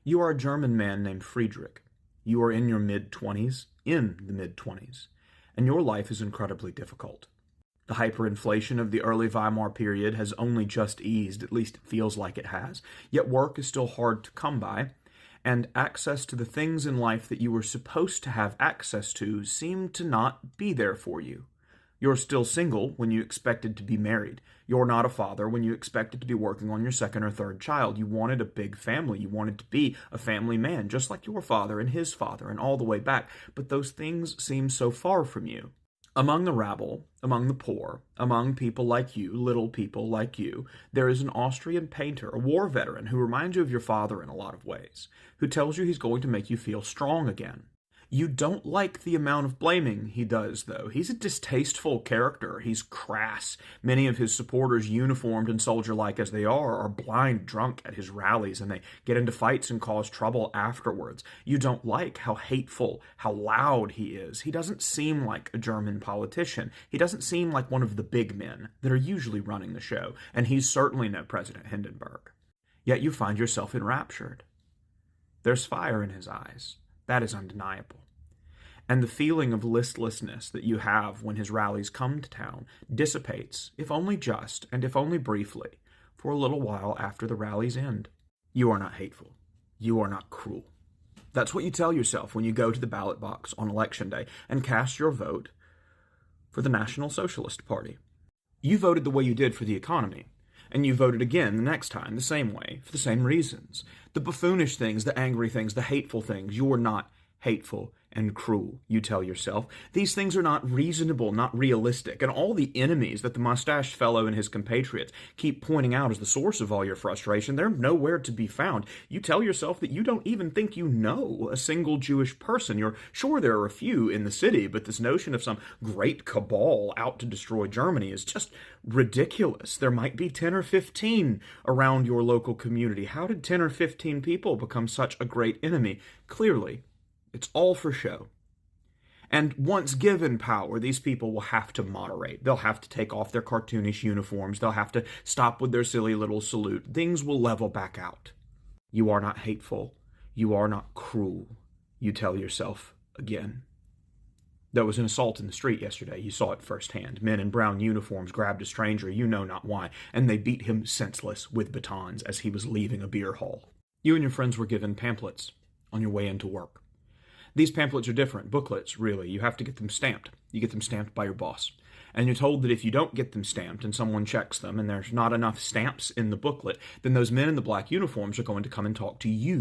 You are a German man named Friedrich. You are in your mid-20s, and your life is incredibly difficult. The hyperinflation of the early Weimar period has only just eased, at least it feels like it has, yet work is still hard to come by, and access to the things in life that you were supposed to have access to seem to not be there for you. You're still single when you expected to be married. You're not a father when you expected to be working on your second or third child. You wanted a big family. You wanted to be a family man, just like your father and his father and all the way back. But those things seem so far from you. Among the rabble, among the poor, among people like you, little people like you, there is an Austrian painter, a war veteran, who reminds you of your father in a lot of ways, who tells you he's going to make you feel strong again. You don't like the amount of blaming he does, though. He's a distasteful character. He's crass. Many of his supporters, uniformed and soldier-like as they are blind drunk at his rallies, and they get into fights and cause trouble afterwards. You don't like how hateful, how loud he is. He doesn't seem like a German politician. He doesn't seem like one of the big men that are usually running the show, and he's certainly no President Hindenburg. Yet you find yourself enraptured. There's fire in his eyes. That is undeniable. And the feeling of listlessness that you have when his rallies come to town dissipates, if only just, and if only briefly, for a little while after the rallies end. You are not hateful. You are not cruel. That's what you tell yourself when you go to the ballot box on Election Day and cast your vote for the National Socialist Party. You voted the way you did for the economy. And you voted again the next time the same way, for the same reasons. The buffoonish things, the angry things, the hateful things. You're not hateful and cruel, you tell yourself. These things are not reasonable, not realistic, and all the enemies that the mustached fellow and his compatriots keep pointing out as the source of all your frustration, they're nowhere to be found. You tell yourself that you don't even think you know a single Jewish person. You're sure there are a few in the city, but this notion of some great cabal out to destroy Germany is just ridiculous. There might be 10 or 15 around your local community. How did 10 or 15 people become such a great enemy? Clearly, it's all for show. And once given power, these people will have to moderate. They'll have to take off their cartoonish uniforms. They'll have to stop with their silly little salute. Things will level back out. You are not hateful. You are not cruel, you tell yourself again. There was an assault in the street yesterday. You saw it firsthand. Men in brown uniforms grabbed a stranger, you know not why, and they beat him senseless with batons as he was leaving a beer hall. You and your friends were given pamphlets on your way into work. These pamphlets are different, booklets, really. You have to get them stamped. You get them stamped by your boss. And you're told that if you don't get them stamped and someone checks them and there's not enough stamps in the booklet, then those men in the black uniforms are going to come and talk to you.